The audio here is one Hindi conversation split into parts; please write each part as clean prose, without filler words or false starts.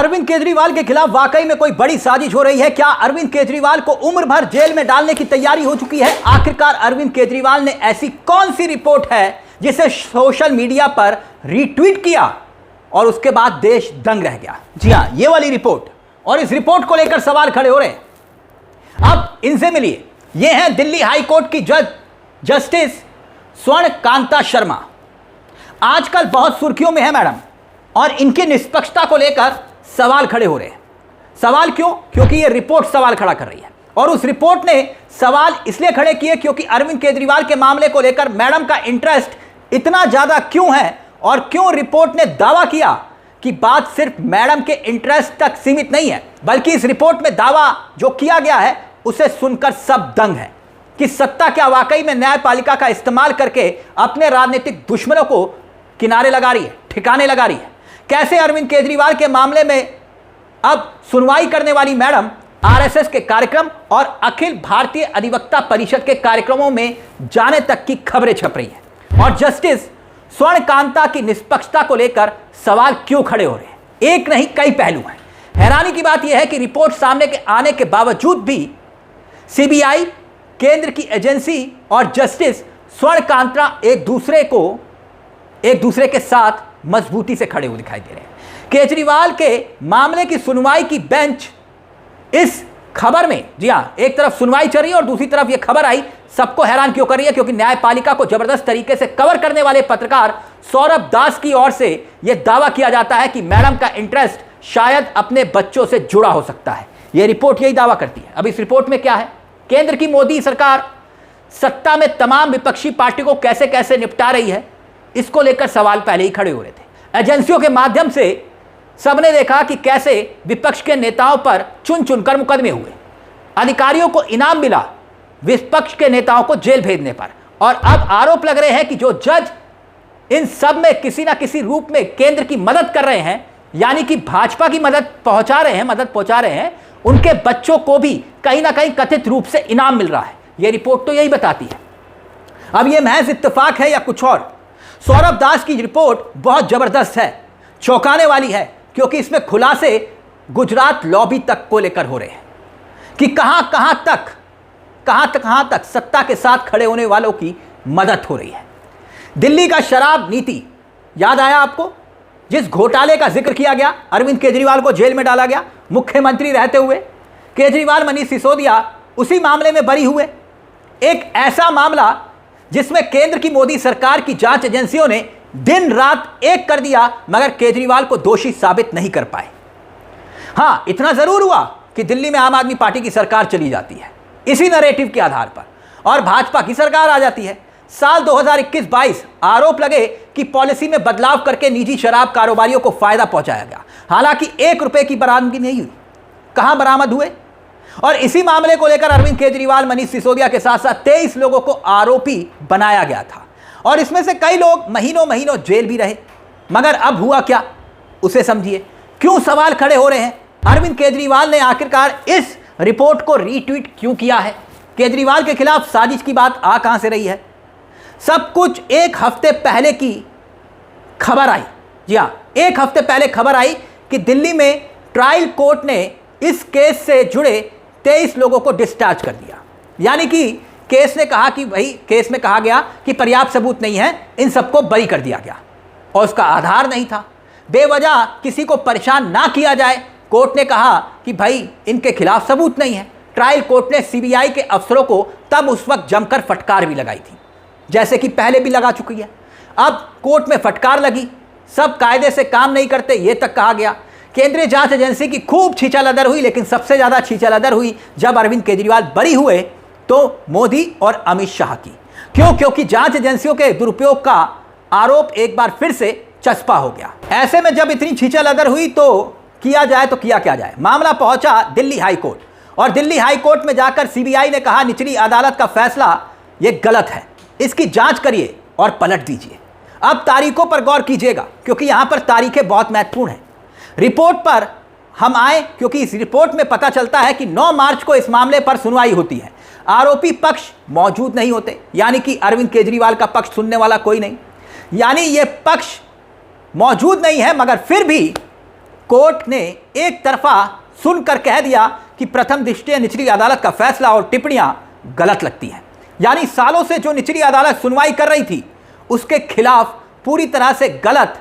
अरविंद केजरीवाल के खिलाफ वाकई में कोई बड़ी साजिश हो रही है क्या? अरविंद केजरीवाल को उम्र भर जेल में डालने की तैयारी हो चुकी है। आखिरकार अरविंद केजरीवाल ने ऐसी कौन सी रिपोर्ट है जिसे सोशल मीडिया पर रीट्वीट किया और उसके बाद देश दंग रह गया? जी हां, ये वाली रिपोर्ट, और इस रिपोर्ट को लेकर सवाल खड़े हो रहे हैं। अब इनसे मिलिए, ये हैं दिल्ली हाई कोर्ट की जज जस्टिस स्वर्ण कांता शर्मा। आजकल बहुत सुर्खियों में है मैडम, और इनकी निष्पक्षता को लेकर सवाल खड़े हो रहे हैं। सवाल क्यों? क्योंकि ये रिपोर्ट सवाल खड़ा कर रही है, और उस रिपोर्ट ने सवाल इसलिए खड़े किए क्योंकि अरविंद केजरीवाल के मामले को लेकर मैडम का इंटरेस्ट इतना ज्यादा क्यों है, और क्यों रिपोर्ट ने दावा किया कि बात सिर्फ मैडम के इंटरेस्ट तक सीमित नहीं है, बल्कि इस रिपोर्ट में दावा जो किया गया है उसे सुनकर सब दंग है कि सत्ता क्या वाकई में न्यायपालिका का इस्तेमाल करके अपने राजनीतिक दुश्मनों को किनारे लगा रही है, ठिकाने लगा रही है। कैसे अरविंद केजरीवाल के मामले में अब सुनवाई करने वाली मैडम आरएसएस के कार्यक्रम और अखिल भारतीय अधिवक्ता परिषद के कार्यक्रमों में जाने तक की खबरें छप रही हैं, और जस्टिस स्वर्ण कांता की निष्पक्षता को लेकर सवाल क्यों खड़े हो रहे हैं? एक नहीं, कई पहलू हैं। हैरानी की बात यह है कि रिपोर्ट सामने के आने के बावजूद भी सीबीआई, केंद्र की एजेंसी और जस्टिस स्वर्ण कांता एक दूसरे के साथ मजबूती से खड़े हुए दिखाई दे रहे हैं। केजरीवाल के मामले की सुनवाई की बेंच इस खबर में, जी हां, एक तरफ सुनवाई चल रही है और दूसरी तरफ यह खबर आई, सबको हैरान क्यों कर रही है? क्योंकि न्यायपालिका को जबरदस्त तरीके से कवर करने वाले पत्रकार सौरभ दास की ओर से यह दावा किया जाता है कि मैडम का इंटरेस्ट शायद अपने बच्चों से जुड़ा हो सकता है। यह रिपोर्ट यही दावा करती है। अब इस रिपोर्ट में क्या है? केंद्र की मोदी सरकार सत्ता में तमाम विपक्षी पार्टी को कैसे कैसे निपटा रही है, इसको लेकर सवाल पहले ही खड़े हो रहे थे। एजेंसियों के माध्यम से सबने देखा कि कैसे विपक्ष के नेताओं पर चुन चुनकर मुकदमे हुए, अधिकारियों को इनाम मिला विपक्ष के नेताओं को जेल भेजने पर, और अब आरोप लग रहे हैं कि जो जज इन सब में किसी ना किसी रूप में केंद्र की मदद कर रहे हैं, यानी कि भाजपा की मदद पहुंचा रहे हैं, उनके बच्चों को भी कहीं ना कहीं कथित रूप से इनाम मिल रहा है। यह रिपोर्ट तो यही बताती है। अब यह महज इत्तेफाक है या कुछ और? सौरभ दास की रिपोर्ट बहुत जबरदस्त है, चौंकाने वाली है, क्योंकि इसमें खुलासे गुजरात लॉबी तक को लेकर हो रहे हैं कि कहां तक सत्ता के साथ खड़े होने वालों की मदद हो रही है। दिल्ली का शराब नीति याद आया आपको, जिस घोटाले का जिक्र किया गया, अरविंद केजरीवाल को जेल में डाला गया मुख्यमंत्री रहते हुए। केजरीवाल, मनीष सिसोदिया उसी मामले में बरी हुए। एक ऐसा मामला जिसमें केंद्र की मोदी सरकार की जांच एजेंसियों ने दिन रात एक कर दिया, मगर केजरीवाल को दोषी साबित नहीं कर पाए। हां, इतना जरूर हुआ कि दिल्ली में आम आदमी पार्टी की सरकार चली जाती है इसी नैरेटिव के आधार पर, और भाजपा की सरकार आ जाती है। साल 2021-22 आरोप लगे कि पॉलिसी में बदलाव करके निजी शराब कारोबारियों को फायदा पहुंचाया गया। हालांकि 1 रुपए की बरामदगी नहीं हुई। कहां बरामद हुए? और इसी मामले को लेकर अरविंद केजरीवाल, मनीष सिसोदिया के साथ साथ 23 लोगों को आरोपी बनाया गया था, और इसमें से कई लोग महीनों जेल भी रहे। मगर अब हुआ क्या, उसे समझिए। क्यों सवाल खड़े हो रहे हैं? अरविंद केजरीवाल ने आखिरकार इस रिपोर्ट को रीट्वीट क्यों किया है? केजरीवाल के खिलाफ साजिश की बात आ कहां से रही है? सब कुछ एक हफ्ते पहले की खबर आई। जी हां, एक हफ्ते पहले खबर आई कि दिल्ली में ट्रायल कोर्ट ने इस केस से जुड़े 23 लोगों को डिस्चार्ज कर दिया। यानी कि केस में कहा गया कि पर्याप्त सबूत नहीं है, इन सबको बरी कर दिया गया, और उसका आधार नहीं था। बेवजह किसी को परेशान ना किया जाए, कोर्ट ने कहा कि भाई इनके खिलाफ सबूत नहीं है। ट्रायल कोर्ट ने सीबीआई के अफसरों को तब उस वक्त जमकर फटकार भी लगाई थी, जैसे कि पहले भी लगा चुकी है। अब कोर्ट में फटकार लगी, सब कायदे से काम नहीं करते, यह तक कहा गया। केंद्रीय जांच एजेंसी की खूब छींचालदर हुई, लेकिन सबसे ज्यादा छींचालदर हुई जब अरविंद केजरीवाल बरी हुए तो मोदी और अमित शाह की। क्यों? क्योंकि जांच एजेंसियों के दुरुपयोग का आरोप एक बार फिर से चस्पा हो गया। ऐसे में जब इतनी छींचालदर हुई तो किया क्या जाए? मामला पहुंचा दिल्ली हाई कोर्ट, और दिल्ली हाई कोर्ट में जाकर सीबीआई ने कहा निचली अदालत का फैसला यह गलत है, इसकी जांच करिए और पलट दीजिए। अब तारीखों पर गौर कीजिएगा, क्योंकि यहां पर तारीखें बहुत महत्वपूर्ण हैं। रिपोर्ट पर हम आए क्योंकि इस रिपोर्ट में पता चलता है कि 9 मार्च को इस मामले पर सुनवाई होती है। आरोपी पक्ष मौजूद नहीं होते, यानी कि अरविंद केजरीवाल का पक्ष सुनने वाला कोई नहीं, यानी यह पक्ष मौजूद नहीं है, मगर फिर भी कोर्ट ने एक तरफा सुनकर कह दिया कि प्रथम दृष्टया निचली अदालत का फैसला और टिप्पणियां गलत लगती हैं। यानी सालों से जो निचली अदालत सुनवाई कर रही थी उसके खिलाफ पूरी तरह से गलत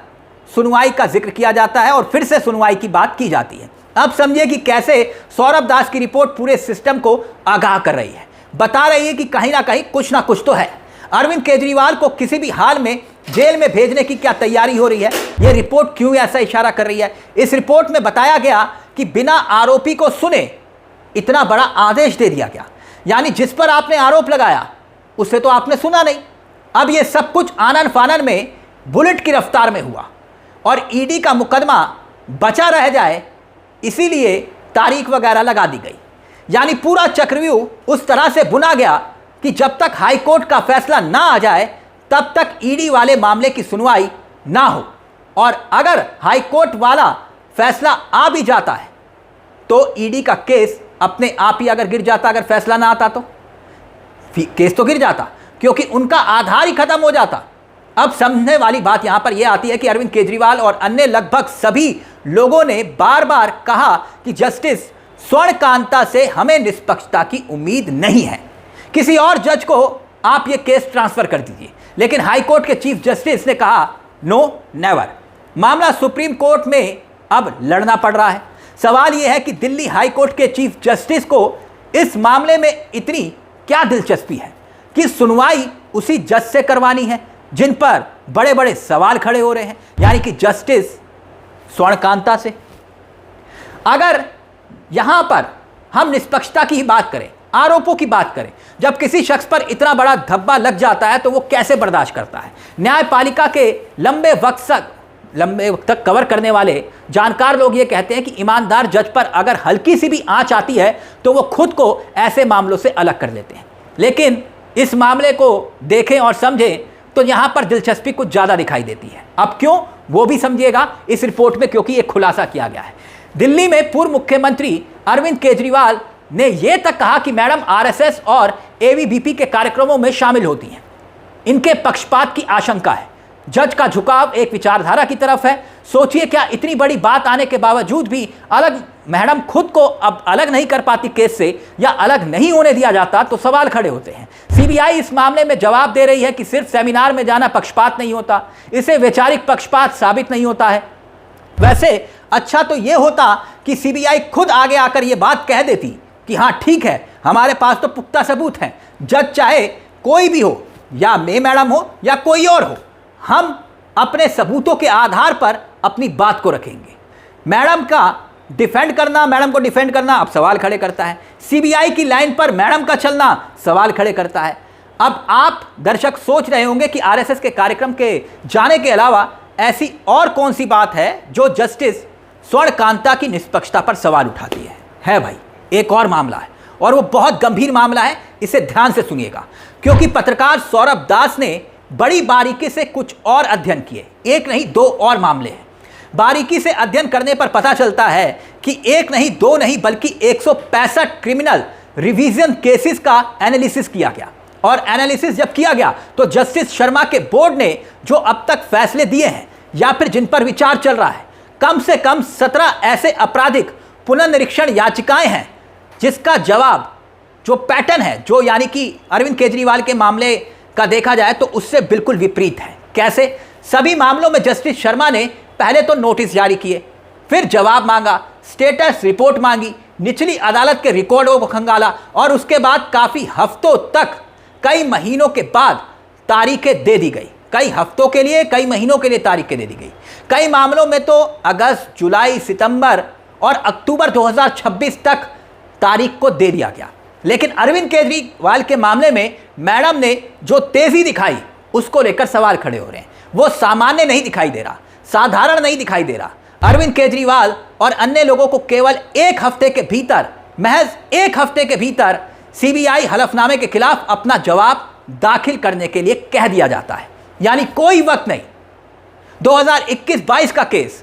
सुनवाई का जिक्र किया जाता है और फिर से सुनवाई की बात की जाती है। अब समझिए कि कैसे सौरभ दास की रिपोर्ट पूरे सिस्टम को आगाह कर रही है, बता रही है कि कहीं ना कहीं कुछ ना कुछ तो है। अरविंद केजरीवाल को किसी भी हाल में जेल में भेजने की क्या तैयारी हो रही है, यह रिपोर्ट क्यों ऐसा इशारा कर रही है। इस रिपोर्ट में बताया गया कि बिना आरोपी को सुने इतना बड़ा आदेश दे दिया गया, यानी जिस पर आपने आरोप लगाया उसे तो आपने सुना नहीं। अब यह सब कुछ आनन फानन में बुलेट की रफ्तार में हुआ और ईडी का मुकदमा बचा रह जाए इसीलिए तारीख वगैरह लगा दी गई। यानी पूरा चक्रव्यूह उस तरह से बुना गया कि जब तक हाई कोर्ट का फैसला ना आ जाए तब तक ईडी वाले मामले की सुनवाई ना हो, और अगर हाई कोर्ट वाला फैसला आ भी जाता है तो ईडी का केस अपने आप ही अगर गिर जाता, अगर फैसला ना आता तो केस तो गिर जाता क्योंकि उनका आधार ही खत्म हो जाता। अब समझने वाली बात यहां पर यह आती है कि अरविंद केजरीवाल और अन्य लगभग सभी लोगों ने बार बार कहा कि जस्टिस स्वर्णकांता से हमें निष्पक्षता की उम्मीद नहीं है, किसी और जज को आप ये केस ट्रांसफर कर दीजिए। लेकिन हाई कोर्ट के चीफ जस्टिस ने कहा नो नेवर। मामला सुप्रीम कोर्ट में अब लड़ना पड़ रहा है। सवाल यह है कि दिल्ली हाई कोर्ट के चीफ जस्टिस को इस मामले में इतनी क्या दिलचस्पी है कि सुनवाई उसी जज से करवानी है जिन पर बड़े बड़े सवाल खड़े हो रहे हैं, यानी कि जस्टिस स्वर्णकांता से। अगर यहां पर हम निष्पक्षता की ही बात करें, आरोपों की बात करें, जब किसी शख्स पर इतना बड़ा धब्बा लग जाता है तो वो कैसे बर्दाश्त करता है। न्यायपालिका के लंबे वक्त तक कवर करने वाले जानकार लोग ये कहते हैं कि ईमानदार जज पर अगर हल्की सी भी आंच आती है तो वो खुद को ऐसे मामलों से अलग कर लेते हैं। लेकिन इस मामले को देखें और समझें तो यहां पर दिलचस्पी कुछ ज्यादा दिखाई देती है। अब क्यों, वो भी समझिएगा इस रिपोर्ट में, क्योंकि एक खुलासा किया गया है। दिल्ली में पूर्व मुख्यमंत्री अरविंद केजरीवाल ने यह तक कहा कि मैडम आरएसएस और एबीवीपी के कार्यक्रमों में शामिल होती हैं, इनके पक्षपात की आशंका है। जज का झुकाव एक विचारधारा की तरफ है। सोचिए क्या इतनी बड़ी बात आने के बावजूद भी मैडम खुद को अब अलग नहीं कर पाती केस से, या अलग नहीं होने दिया जाता तो सवाल खड़े होते हैं। सीबीआई इस मामले में जवाब दे रही है कि सिर्फ सेमिनार में जाना पक्षपात नहीं होता, इसे वैचारिक पक्षपात साबित नहीं होता है। वैसे अच्छा तो यह होता कि सीबीआई खुद आगे आकर यह बात कह देती कि हाँ ठीक है, हमारे पास तो पुख्ता सबूत हैं, जज चाहे कोई भी हो, या मे मैडम हो या कोई और हो, हम अपने सबूतों के आधार पर अपनी बात को रखेंगे। मैडम को डिफेंड करना अब सवाल खड़े करता है। सीबीआई की लाइन पर मैडम का चलना सवाल खड़े करता है। अब आप दर्शक सोच रहे होंगे कि आरएसएस के कार्यक्रम के जाने के अलावा ऐसी और कौन सी बात है जो जस्टिस स्वर्णकांता की निष्पक्षता पर सवाल उठाती है भाई, एक और मामला है और वो बहुत गंभीर मामला है। इसे ध्यान से सुनिएगा क्योंकि पत्रकार सौरभ दास ने बड़ी बारीकी से कुछ और अध्ययन किए। एक नहीं दो और मामले हैं। बारीकी से अध्ययन करने पर पता चलता है कि एक नहीं दो नहीं बल्कि 165 क्रिमिनल रिवीजन केसेस का एनालिसिस किया गया। और एनालिसिस जब किया गया तो जस्टिस शर्मा के बोर्ड ने जो अब तक फैसले दिए हैं या फिर जिन पर विचार चल रहा है, कम से कम 17 ऐसे आपराधिक पुनर्निरीक्षण याचिकाएं हैं जिसका जवाब जो पैटर्न है, जो यानी कि अरविंद केजरीवाल के मामले का देखा जाए तो उससे बिल्कुल विपरीत है। कैसे? सभी मामलों में जस्टिस शर्मा ने पहले तो नोटिस जारी किए, फिर जवाब मांगा, स्टेटस रिपोर्ट मांगी, निचली अदालत के रिकॉर्डों को खंगाला और उसके बाद काफी हफ्तों तक, कई महीनों के बाद तारीखें दे दी गई। कई हफ्तों के लिए, कई महीनों के लिए तारीखें दे दी गई। कई मामलों में तो अगस्त, जुलाई, सितंबर और अक्टूबर 2026 तक तारीख को दे दिया गया। लेकिन अरविंद केजरीवाल के मामले में मैडम ने जो तेजी दिखाई उसको लेकर सवाल खड़े हो रहे हैं। वो सामान्य नहीं दिखाई दे रहा, साधारण नहीं दिखाई दे रहा। अरविंद केजरीवाल और अन्य लोगों को केवल एक हफ्ते के भीतर, महज एक हफ्ते के भीतर सीबीआई हलफनामे के खिलाफ अपना जवाब दाखिल करने के लिए कह दिया जाता है। यानी कोई वक्त नहीं, 2021-22 का केस,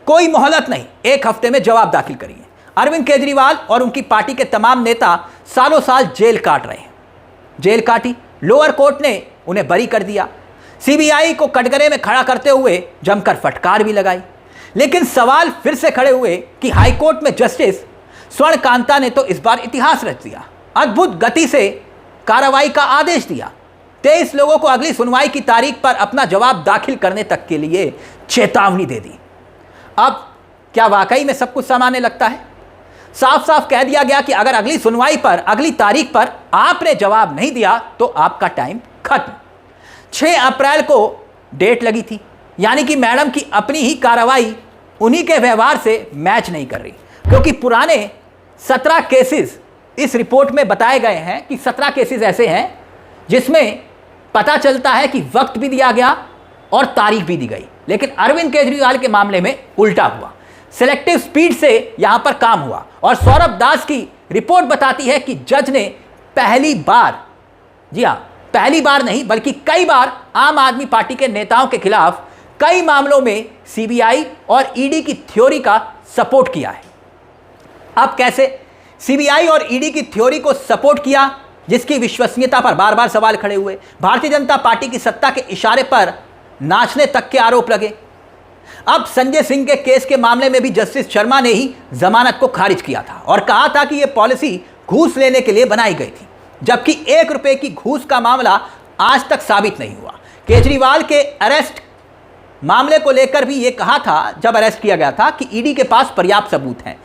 कोई मोहलत नहीं, एक हफ्ते में जवाब दाखिल करिए। अरविंद केजरीवाल और उनकी पार्टी के तमाम नेता सालों साल जेल काट रहे हैं। जेल काटी, लोअर कोर्ट ने उन्हें बरी कर दिया। सीबीआई को कटघरे में खड़ा करते हुए जमकर फटकार भी लगाई। लेकिन सवाल फिर से खड़े हुए कि हाईकोर्ट में जस्टिस स्वर्ण कांता ने तो इस बार इतिहास रच दिया, अद्भुत गति से कार्रवाई का आदेश दिया, 23 लोगों को अगली सुनवाई की तारीख पर अपना जवाब दाखिल करने तक के लिए चेतावनी दे दी। अब क्या वाकई में सब कुछ सामान्य लगता है? साफ साफ कह दिया गया कि अगर अगली सुनवाई पर, अगली तारीख पर आपने जवाब नहीं दिया तो आपका टाइम खत्म। 6 अप्रैल को डेट लगी थी, यानी कि मैडम की अपनी ही कार्रवाई उन्हीं के व्यवहार से मैच नहीं कर रही, क्योंकि पुराने 17 केसेस इस रिपोर्ट में बताए गए हैं कि 17 केसेस ऐसे हैं जिसमें पता चलता है कि वक्त भी दिया गया और तारीख भी दी गई, लेकिन अरविंद केजरीवाल के मामले में उल्टा हुआ। सिलेक्टिव स्पीड से यहां पर काम हुआ और सौरभ दास की रिपोर्ट बताती है कि जज ने पहली बार, जी हां, पहली बार नहीं बल्कि कई बार आम आदमी पार्टी के नेताओं के खिलाफ कई मामलों में सीबीआई और ईडी की थ्योरी का सपोर्ट किया है। अब कैसे सीबीआई और ईडी की थ्योरी को सपोर्ट किया, जिसकी विश्वसनीयता पर बार बार सवाल खड़े हुए। भारतीय जनता पार्टी की सत्ता के इशारे पर नाचने तक के आरोप लगे। अब संजय सिंह के केस के मामले में भी जस्टिस शर्मा ने ही जमानत को खारिज किया था और कहा था कि यह पॉलिसी घूस लेने के लिए बनाई गई थी, जबकि 1 रुपए की घूस का मामला आज तक साबित नहीं हुआ। केजरीवाल के अरेस्ट मामले को लेकर भी यह कहा था जब अरेस्ट किया गया था कि ईडी के पास पर्याप्त सबूत हैं।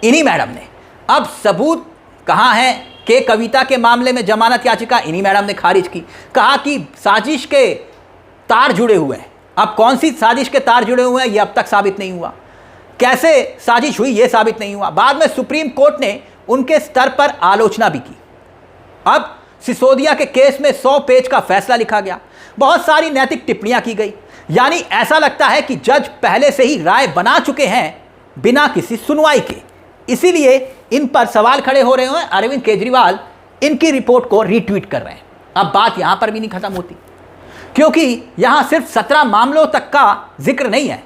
इन्हीं मैडम ने, अब सबूत कहां है? के कविता के मामले में जमानत याचिका इन्हीं मैडम ने खारिज की, कहा कि साजिश के तार जुड़े हुए हैं। अब कौन सी साजिश के तार जुड़े हुए हैं यह अब तक साबित नहीं हुआ, कैसे साजिश हुई यह साबित नहीं हुआ। बाद में सुप्रीम कोर्ट ने उनके स्तर पर आलोचना भी की। अब सिसोदिया के केस में 100 पेज का फैसला लिखा गया, बहुत सारी नैतिक टिप्पणियां की गई, यानी ऐसा लगता है कि जज पहले से ही राय बना चुके हैं बिना किसी सुनवाई के। इसीलिए इन पर सवाल खड़े हो रहे हैं। अरविंद केजरीवाल इनकी रिपोर्ट को रीट्वीट कर रहे हैं। अब बात यहां पर भी नहीं खत्म होती, क्योंकि यहां सिर्फ 17 मामलों तक का जिक्र नहीं है,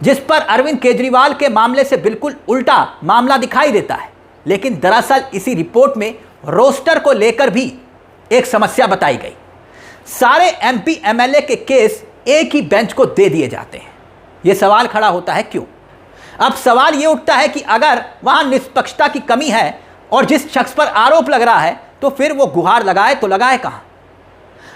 जिस पर अरविंद केजरीवाल के मामले से बिल्कुल उल्टा मामला दिखाई देता है। लेकिन दरअसल इसी रिपोर्ट में रोस्टर को लेकर भी एक समस्या बताई गई। सारे एमपी एमएलए के केस एक ही बेंच को दे दिए जाते हैं। यह सवाल खड़ा होता है क्यों? अब सवाल यह उठता है कि अगर वहां निष्पक्षता की कमी है और जिस शख्स पर आरोप लग रहा है तो फिर वो गुहार लगाए तो लगाए कहां?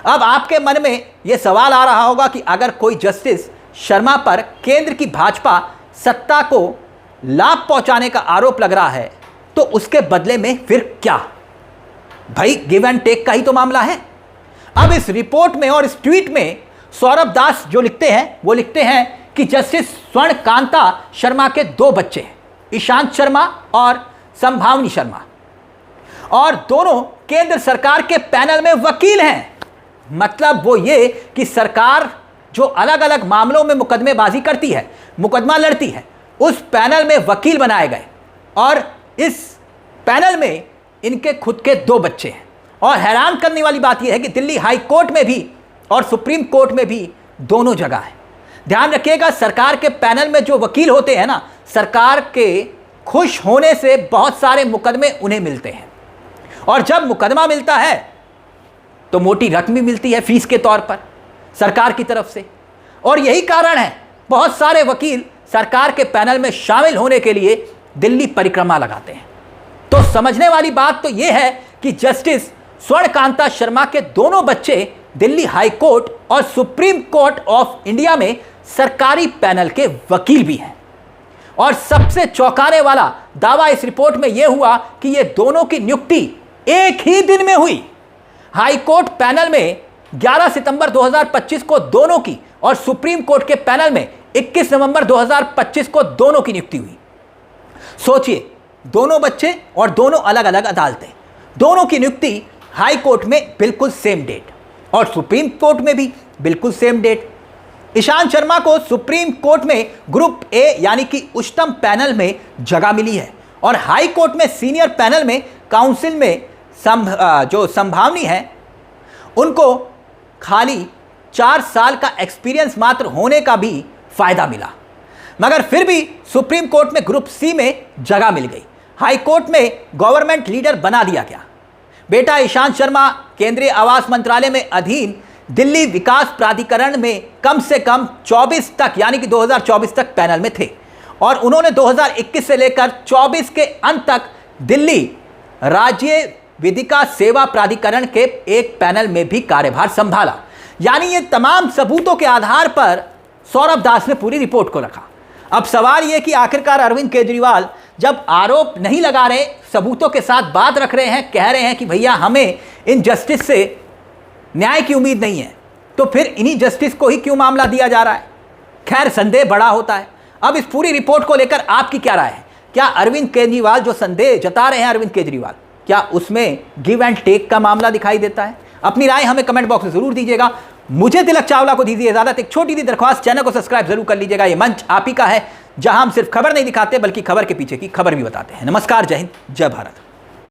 अब आपके मन में यह सवाल आ रहा होगा कि अगर कोई जस्टिस शर्मा पर केंद्र की भाजपा सत्ता को लाभ पहुंचाने का आरोप लग रहा है तो उसके बदले में फिर क्या? भाई गिव एंड टेक का ही तो मामला है। अब इस रिपोर्ट में और इस ट्वीट में सौरभ दास जो लिखते हैं वो लिखते हैं कि जस्टिस स्वर्ण कांता शर्मा के 2 बच्चे हैं, ईशांत शर्मा और संभावनी शर्मा, और दोनों केंद्र सरकार के पैनल में वकील हैं। मतलब वो ये कि सरकार जो अलग अलग मामलों में मुकदमेबाजी करती है, मुकदमा लड़ती है, उस पैनल में वकील बनाए गए और इस पैनल में इनके खुद के 2 बच्चे हैं। और हैरान करने वाली बात यह है कि दिल्ली हाई कोर्ट में भी और सुप्रीम कोर्ट में भी दोनों जगह है। ध्यान रखिएगा, सरकार के पैनल में जो वकील होते हैं ना, सरकार के खुश होने से बहुत सारे मुकदमे उन्हें मिलते हैं, और जब मुकदमा मिलता है तो मोटी रकम भी मिलती है फीस के तौर पर सरकार की तरफ से। और यही कारण है बहुत सारे वकील सरकार के पैनल में शामिल होने के लिए दिल्ली परिक्रमा लगाते हैं। तो समझने वाली बात तो यह है कि जस्टिस स्वर्ण कांता शर्मा के दोनों बच्चे दिल्ली हाई कोर्ट और सुप्रीम कोर्ट ऑफ इंडिया में सरकारी पैनल के वकील भी हैं। और सबसे चौंकाने वाला दावा इस रिपोर्ट में यह हुआ कि ये दोनों की नियुक्ति एक ही दिन में हुई। हाई कोर्ट पैनल में 11 सितंबर 2025 को दोनों की और सुप्रीम कोर्ट के पैनल में 21 नवंबर 2025 को दोनों की नियुक्ति हुई। सोचिए, दोनों बच्चे और दोनों अलग अलग अदालतें, दोनों की नियुक्ति हाई कोर्ट में बिल्कुल सेम डेट और सुप्रीम कोर्ट में भी बिल्कुल सेम डेट। ईशांत शर्मा को सुप्रीम कोर्ट में ग्रुप ए यानी कि उच्चतम पैनल में जगह मिली है और हाई कोर्ट में सीनियर पैनल में काउंसिल में जो संभावनी है उनको खाली 4 साल का एक्सपीरियंस मात्र होने का भी फायदा मिला, मगर फिर भी सुप्रीम कोर्ट में ग्रुप सी में जगह मिल गई। हाई कोर्ट में गवर्नमेंट लीडर बना दिया गया। बेटा ईशांत शर्मा केंद्रीय आवास मंत्रालय में अधीन दिल्ली विकास प्राधिकरण में कम से कम 24 तक, यानी कि 2024 तक पैनल में थे और उन्होंने 2021 से लेकर 24 के अंत तक दिल्ली राज्य विधिका सेवा प्राधिकरण के एक पैनल में भी कार्यभार संभाला। यानी ये तमाम सबूतों के आधार पर सौरभ दास ने पूरी रिपोर्ट को रखा। अब सवाल यह कि आखिरकार अरविंद केजरीवाल जब आरोप नहीं लगा रहे, सबूतों के साथ बात रख रहे हैं, कह रहे हैं कि भैया हमें इन जस्टिस से न्याय की उम्मीद नहीं है, तो फिर इन्हीं जस्टिस को ही क्यों मामला दिया जा रहा है? खैर, संदेह बड़ा होता है। अब इस पूरी रिपोर्ट को लेकर आपकी क्या राय है? क्या अरविंद केजरीवाल जो संदेह जता रहे हैं अरविंद केजरीवाल, क्या उसमें गिव एंड टेक का मामला दिखाई देता है? अपनी राय हमें कमेंट बॉक्स में जरूर दीजिएगा। मुझे तिलक चावला को दीजिए इजाजत। एक छोटी सी दरख्वास्त, चैनल को सब्सक्राइब जरूर कर लीजिएगा। ये मंच आप ही का है जहां हम सिर्फ खबर नहीं दिखाते बल्कि खबर के पीछे की खबर भी बताते हैं। नमस्कार, जय हिंद, जय भारत।